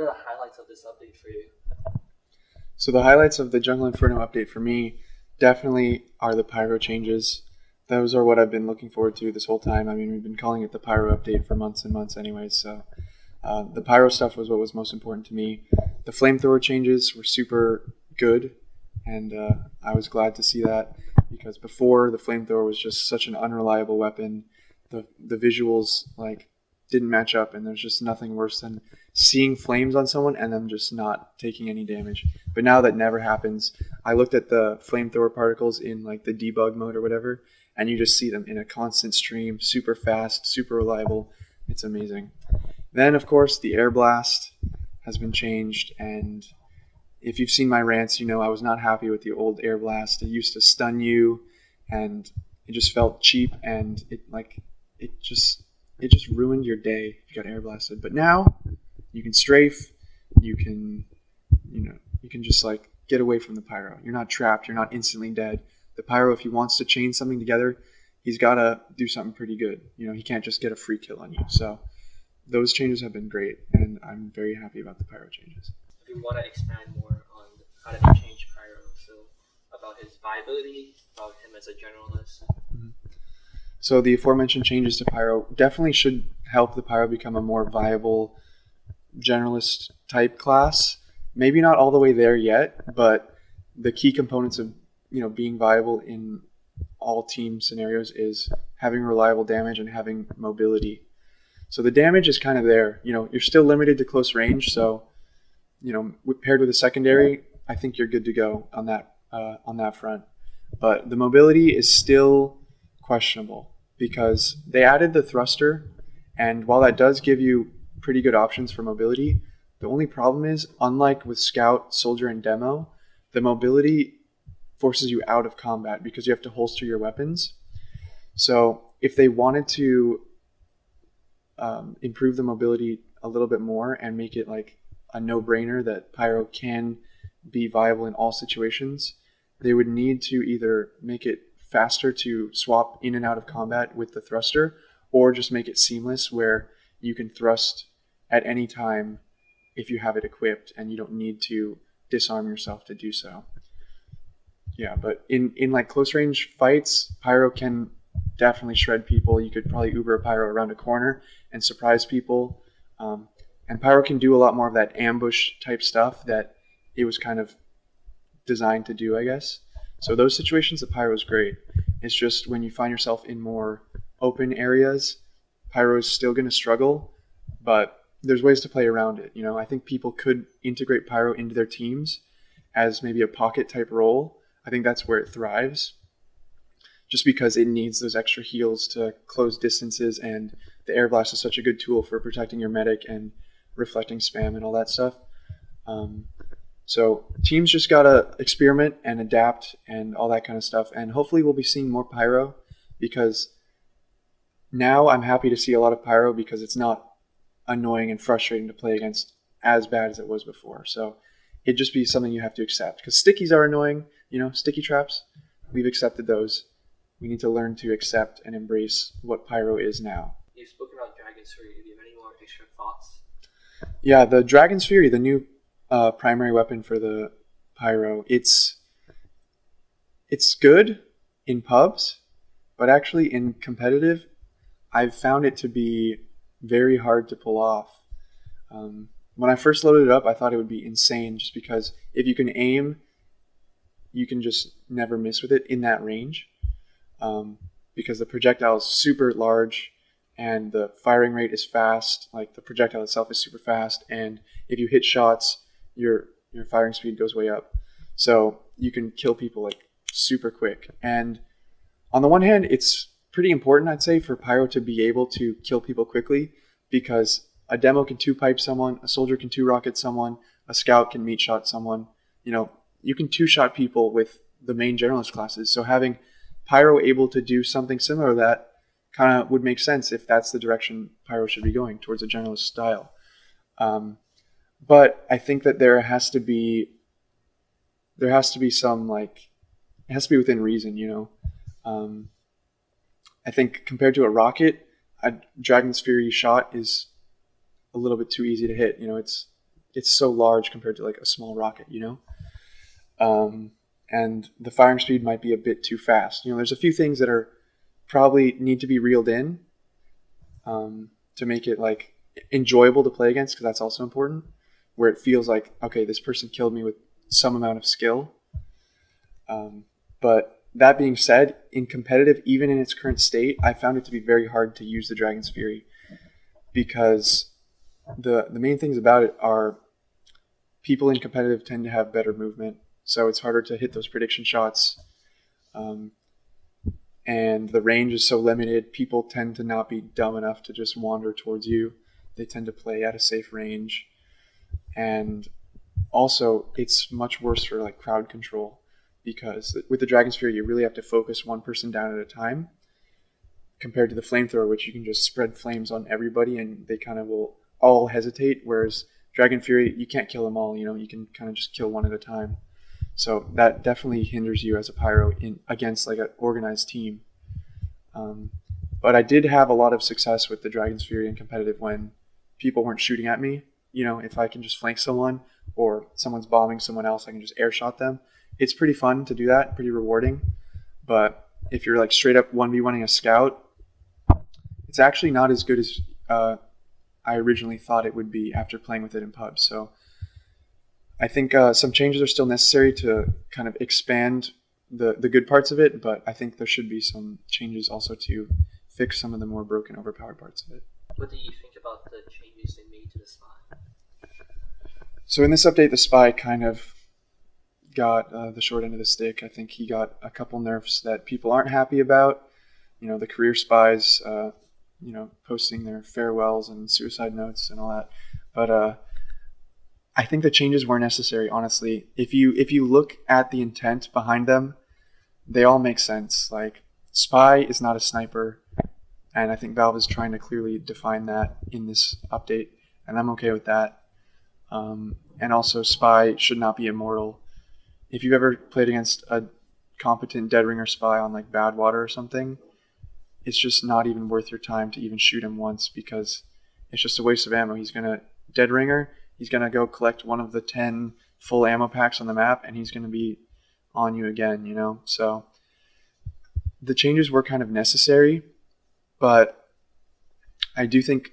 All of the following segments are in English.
what are the highlights of this update for you? So the highlights of the Jungle Inferno update for me definitely are the Pyro changes. Those are what I've been looking forward to this whole time. I mean, we've been calling it the Pyro update for months and months anyways, so the Pyro stuff was what was most important to me. The flamethrower changes were super good, and I was glad to see that, because before the flamethrower was just such an unreliable weapon. The visuals didn't match up, and there's just nothing worse than seeing flames on someone and them just not taking any damage. But now that never happens. I looked at the flamethrower particles in the debug mode or whatever, and you just see them in a constant stream, super fast, super reliable. It's amazing. Then, of course, the air blast has been changed, and if you've seen my rants, you know I was not happy with the old air blast. It used to stun you, and it just felt cheap, and it just ruined your day if you got air blasted. But now you can strafe, you can just get away from the Pyro. You're not trapped, you're not instantly dead. The Pyro, if he wants to chain something together, he's got to do something pretty good. He can't just get a free kill on you. So those changes have been great, and I'm very happy about the Pyro changes. If you want to expand more on how did they change Pyro, so about his viability, about him as a generalist. Mm-hmm. So the aforementioned changes to Pyro definitely should help the Pyro become a more viable generalist type class. Maybe not all the way there yet, but the key components of being viable in all team scenarios is having reliable damage and having mobility. So the damage is kind of there. You're still limited to close range, so paired with a secondary, I think you're good to go on that front. But the mobility is still questionable, because they added the thruster, and while that does give you pretty good options for mobility, the only problem is, unlike with Scout, Soldier, and Demo, the mobility forces you out of combat because you have to holster your weapons. So if they wanted to improve the mobility a little bit more and make it a no-brainer that Pyro can be viable in all situations, they would need to either make it faster to swap in and out of combat with the thruster, or just make it seamless where you can thrust at any time if you have it equipped and you don't need to disarm yourself to do so. Yeah, but in close range fights, Pyro can definitely shred people. You could probably Uber a Pyro around a corner and surprise people. And Pyro can do a lot more of that ambush type stuff that it was kind of designed to do, I guess. So those situations, the Pyro is great. It's just when you find yourself in more open areas, Pyro is still going to struggle, but there's ways to play around it. I think people could integrate Pyro into their teams as maybe a pocket type role. I think that's where it thrives, just because it needs those extra heals to close distances, and the air blast is such a good tool for protecting your medic and reflecting spam and all that stuff. So teams just gotta experiment and adapt and all that kind of stuff, and hopefully we'll be seeing more Pyro, because now I'm happy to see a lot of Pyro because it's not annoying and frustrating to play against as bad as it was before. So it'd just be something you have to accept, because stickies are annoying, sticky traps. We've accepted those. We need to learn to accept and embrace what Pyro is now. You've spoken about Dragon's Fury. Do you have any more extra thoughts? Yeah, the Dragon's Fury, the new primary weapon for the Pyro, it's good in pubs, but actually in competitive, I've found it to be very hard to pull off. When I first loaded it up, I thought it would be insane, just because if you can aim, you can just never miss with it in that range, because the projectile is super large and the firing rate is fast. The projectile itself is super fast, and if you hit shots, your firing speed goes way up. So you can kill people super quick. And on the one hand, it's pretty important, I'd say, for Pyro to be able to kill people quickly, because a Demo can two-pipe someone, a Soldier can two-rocket someone, a Scout can meat-shot someone. You can two-shot people with the main Generalist classes. So having Pyro able to do something similar to that kind of would make sense if that's the direction Pyro should be going, towards a Generalist style. But I think that there has to be some it has to be within reason, I think compared to a rocket, a Dragon's Fury shot is a little bit too easy to hit. it's so large compared to like a small rocket, you know. And the firing speed might be a bit too fast. You know, there's a few things that are probably need to be reeled in to make it like enjoyable to play against, because that's also important. Where it feels like, okay, this person killed me with some amount of skill. But that being said, in competitive, even in its current state, I found it to be very hard to use the Dragon's Fury, because the main things about it are people in competitive tend to have better movement, so it's harder to hit those prediction shots. And the range is so limited, people tend to not be dumb enough to just wander towards you. They tend to play at a safe range. And also, it's much worse for like crowd control, because with the Dragon's Fury, you really have to focus one person down at a time, compared to the flamethrower, which you can just spread flames on everybody and they kind of will all hesitate. Whereas Dragon Fury, you can't kill them all, you know, you can kind of just kill one at a time. So that definitely hinders you as a pyro against like an organized team. But I did have a lot of success with the Dragon's Fury in competitive when people weren't shooting at me. You know, if I can just flank someone or someone's bombing someone else, I can just air shot them. It's pretty fun to do that, pretty rewarding. But if you're like straight up 1v1ing a scout, it's actually not as good as I originally thought it would be after playing with it in pubs. So I think some changes are still necessary to kind of expand the good parts of it, but I think there should be some changes also to fix some of the more broken, overpowered parts of it. What do you think about the changes they made to the spy? So in this update, the spy kind of got the short end of the stick. I think he got a couple nerfs that people aren't happy about. You know, the career spies, you know, posting their farewells and suicide notes and all that. But I think the changes were necessary, honestly. If you look at the intent behind them, they all make sense. Like, spy is not a sniper, and I think Valve is trying to clearly define that in this update, and I'm okay with that. And also, spy should not be immortal. If you've ever played against a competent Dead Ringer spy on like Badwater or something, it's just not even worth your time to even shoot him once, because it's just a waste of ammo. He's gonna Dead Ringer. He's gonna go collect one of the 10 full ammo packs on the map, and he's gonna be on you again. You know, so the changes were kind of necessary, but I do think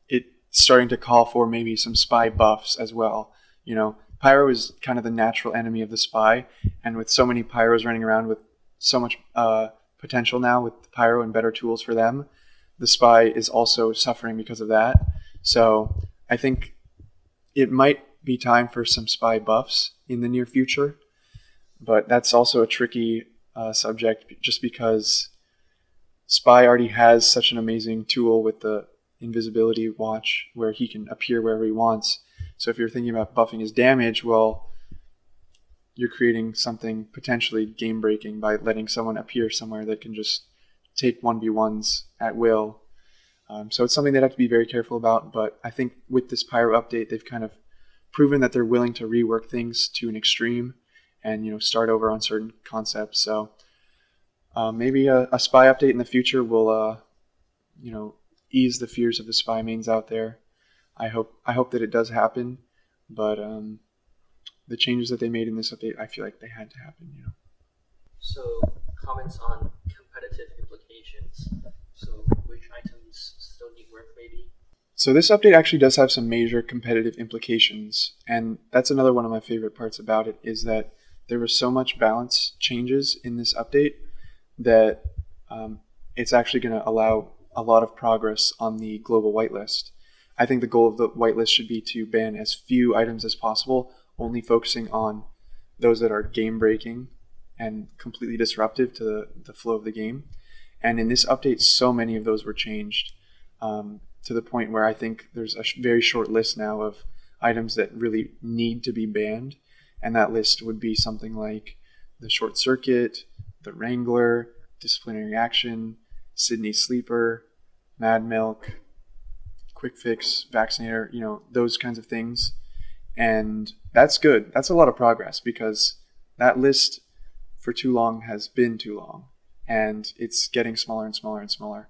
it's starting to call for maybe some spy buffs as well. You know, Pyro is kind of the natural enemy of the spy, and with so many Pyros running around with so much potential now with Pyro and better tools for them, the spy is also suffering because of that. So I think it might be time for some spy buffs in the near future, but that's also a tricky subject, just because spy already has such an amazing tool with the invisibility watch where he can appear wherever he wants. So if you're thinking about buffing his damage, well, you're creating something potentially game-breaking by letting someone appear somewhere that can just take 1v1s at will. So it's something they'd have to be very careful about, but I think with this Pyro update, they've kind of proven that they're willing to rework things to an extreme and, you know, start over on certain concepts. So maybe a spy update in the future will, you know, ease the fears of the spy mains out there. I hope that it does happen, but the changes that they made in this update, I feel like they had to happen, you know. So, comments on competitive implications. So, which items still need work, maybe? So this update actually does have some major competitive implications, and that's another one of my favorite parts about it, is that there was so much balance changes in this update that it's actually going to allow a lot of progress on the global whitelist. I think the goal of the whitelist should be to ban as few items as possible, only focusing on those that are game-breaking and completely disruptive to the flow of the game. And in this update, so many of those were changed to the point where I think there's a very short list now of items that really need to be banned. And that list would be something like the Short Circuit, the Wrangler, Disciplinary Action, Sydney Sleeper, Mad Milk, Quick Fix, Vaccinator, you know, those kinds of things. And that's good. That's a lot of progress, because that list for too long has been too long, and it's getting smaller and smaller and smaller.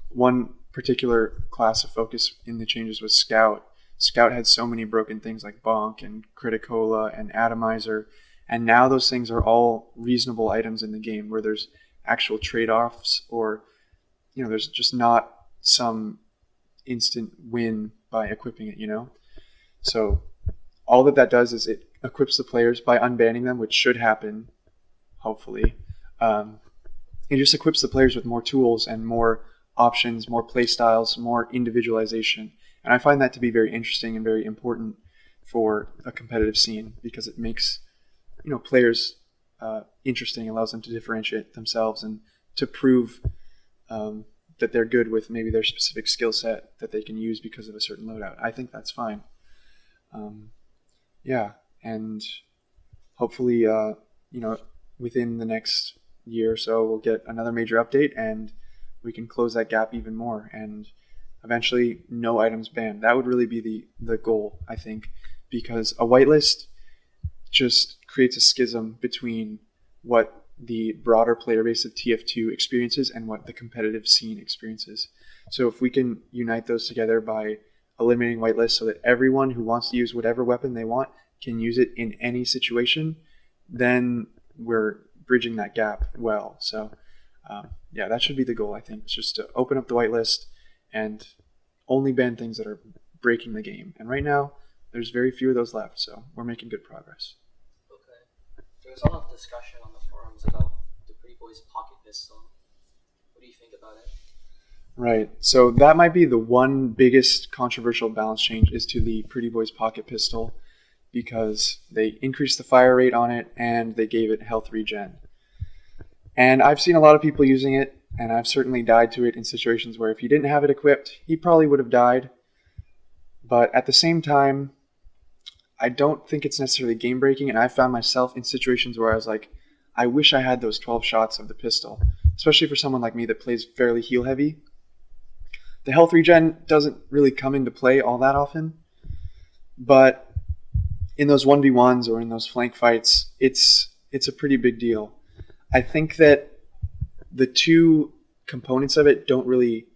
One particular class of focus in the changes was Scout. Scout had so many broken things like Bonk and Criticola and Atomizer, and now those things are all reasonable items in the game where there's actual trade-offs, or there's just not some instant win by equipping it, So all that does is it equips the players by unbanning them, which should happen, hopefully. It just equips the players with more tools and more options, more play styles, more individualization. And I find that to be very interesting and very important for a competitive scene, because it makes players interesting, allows them to differentiate themselves and to prove that they're good with maybe their specific skill set that they can use because of a certain loadout. I think that's fine. And hopefully, within the next year or so, we'll get another major update and we can close that gap even more, and eventually no items banned. That would really be the goal, I think, because a whitelist just creates a schism between what the broader player base of TF2 experiences and what the competitive scene experiences. So if we can unite those together by eliminating whitelists so that everyone who wants to use whatever weapon they want can use it in any situation, then we're bridging that gap well. So that should be the goal, I think. It's just to open up the whitelist and only ban things that are breaking the game. And right now, there's very few of those left, so we're making good progress. Okay. There was a lot of discussion on the forums about the Pretty Boy's pocket pistol. What do you think about it? Right. So that might be the one biggest controversial balance change, is to the Pretty Boy's pocket pistol, because they increased the fire rate on it and they gave it health regen. And I've seen a lot of people using it, and I've certainly died to it in situations where if he didn't have it equipped, he probably would have died. But at the same time, I don't think it's necessarily game breaking, and I found myself in situations where I was like, I wish I had those 12 shots of the pistol, especially for someone like me that plays fairly heal heavy. The health regen doesn't really come into play all that often, but in those 1v1s or in those flank fights, it's a pretty big deal. I think that the two components of it don't really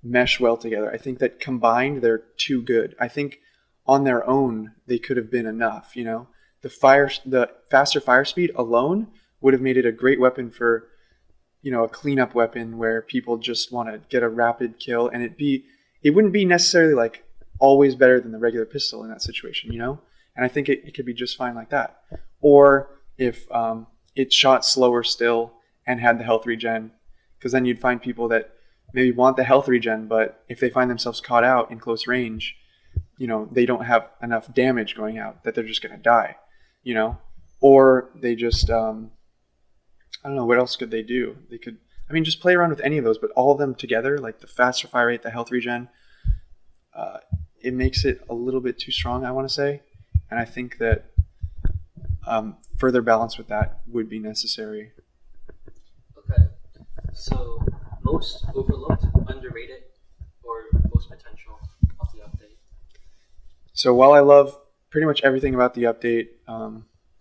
mesh well together. I think that combined, they're too good. I think on their own, they could have been enough. The faster fire speed alone would have made it a great weapon for, a cleanup weapon where people just want to get a rapid kill, and it wouldn't be necessarily like always better than the regular pistol in that situation, And I think it could be just fine like that. Or if it shot slower still and had the health regen, because then you'd find people that maybe want the health regen, but if they find themselves caught out in close range, they don't have enough damage going out that they're just going to die, or they just, I don't know, what else could they do? They could, just play around with any of those, but all of them together, like the faster fire rate, the health regen, it makes it a little bit too strong, I want to say. And I think that further balance with that would be necessary. Okay. So, most overlooked, underrated, or most potential of the update? So while I love pretty much everything about the update,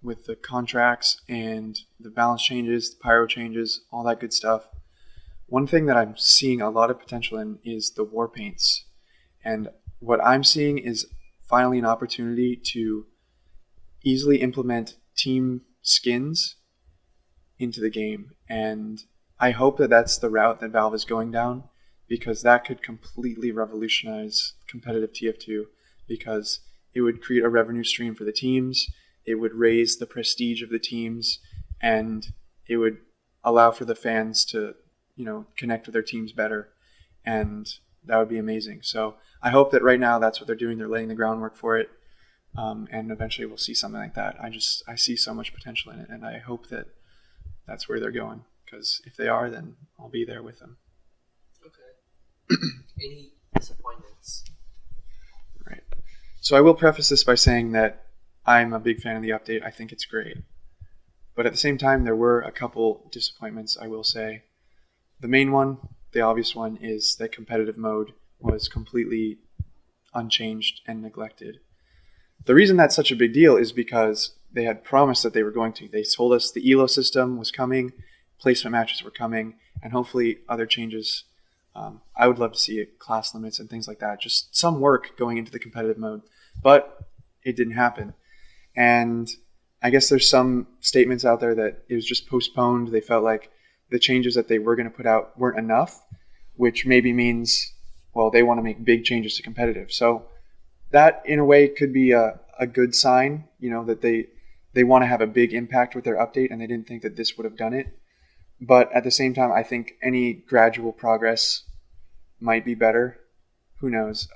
with the contracts and the balance changes, the pyro changes, all that good stuff, one thing that I'm seeing a lot of potential in is the war paints. And what I'm seeing is finally an opportunity to easily implement team skins into the game. And I hope that that's the route that Valve is going down, because that could completely revolutionize competitive TF2, because it would create a revenue stream for the teams, it would raise the prestige of the teams, and it would allow for the fans to, connect with their teams better. And that would be amazing. So I hope that right now that's what they're doing. They're laying the groundwork for it. And eventually we'll see something like that. I see so much potential in it, and I hope that that's where they're going, because if they are, then I'll be there with them. Okay. Any disappointments? Right. So I will preface this by saying that I'm a big fan of the update. I think it's great. But at the same time, there were a couple disappointments, I will say. The main one, the obvious one, is that competitive mode was completely unchanged and neglected. The reason that's such a big deal is because they had promised that they were going to. They told us the ELO system was coming, placement matches were coming, and hopefully other changes I would love to see class limits and things like that. Just some work going into the competitive mode. But it didn't happen. And I guess there's some statements out there that it was just postponed. They felt like the changes that they were going to put out weren't enough, which maybe means, well, they want to make big changes to competitive. So that, in a way, could be a good sign, that they want to have a big impact with their update, and they didn't think that this would have done it. But at the same time, I think any gradual progress might be better. Who knows?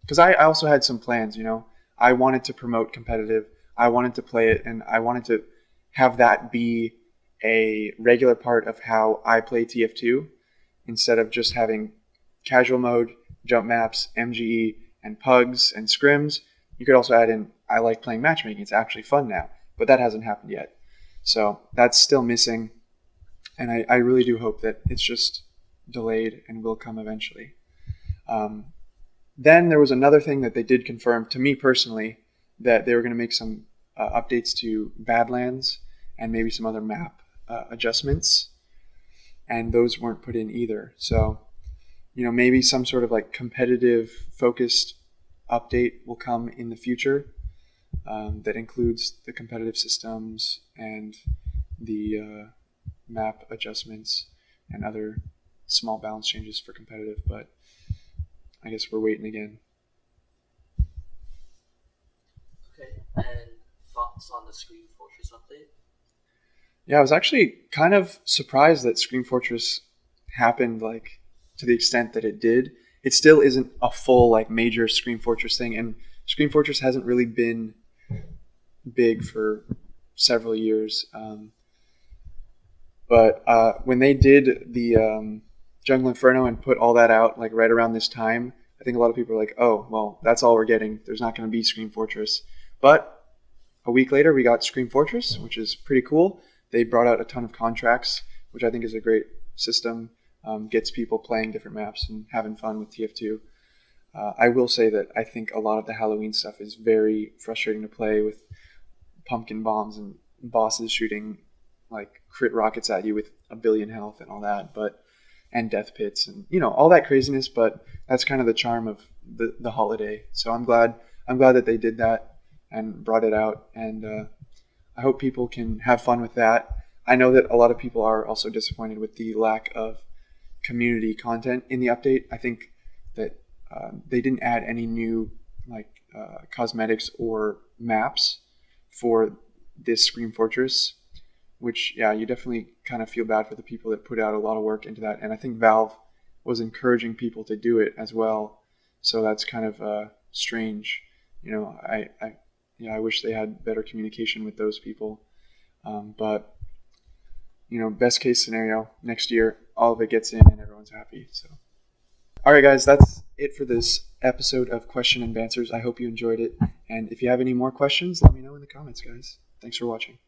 Because I also had some plans, I wanted to promote competitive. I wanted to play it, and I wanted to have that be a regular part of how I play TF2 instead of just having casual mode, jump maps, MGE, and pugs and scrims. You could also add in, I like playing matchmaking. It's actually fun now, but that hasn't happened yet. So that's still missing, and I really do hope that it's just delayed and will come eventually. Then there was another thing that they did confirm to me personally, that they were going to make some updates to Badlands and maybe some other map adjustments, and those weren't put in either. So, maybe some sort of like competitive focused update will come in the future that includes the competitive systems and the map adjustments and other small balance changes for competitive, but I guess we're waiting again. Okay, and thoughts on the Scream Fortress update? Yeah, I was actually kind of surprised that Scream Fortress happened to the extent that it did. It still isn't a full major Scream Fortress thing, and Scream Fortress hasn't really been big for several years. But when they did the Jungle Inferno and put all that out right around this time, I think a lot of people were like, oh, well, that's all we're getting. There's not going to be Scream Fortress. But a week later, we got Scream Fortress, which is pretty cool. They brought out a ton of contracts, which I think is a great system. Gets people playing different maps and having fun with TF2. I will say that I think a lot of the Halloween stuff is very frustrating to play, with pumpkin bombs and bosses shooting crit rockets at you with 1 billion health and all that, and death pits and all that craziness. But that's kind of the charm of the holiday. So I'm glad that they did that and brought it out, and I hope people can have fun with that. I know that a lot of people are also disappointed with the lack of community content in the update. I think that they didn't add any new cosmetics or maps for this Scream Fortress, which, yeah, you definitely kind of feel bad for the people that put out a lot of work into that. And I think Valve was encouraging people to do it as well. So that's kind of strange. I wish they had better communication with those people. But best case scenario, next year, all of it gets in and everyone's happy. So, all right, guys, that's it for this episode of Question and Answers. I hope you enjoyed it. And if you have any more questions, let me know in the comments, guys. Thanks for watching.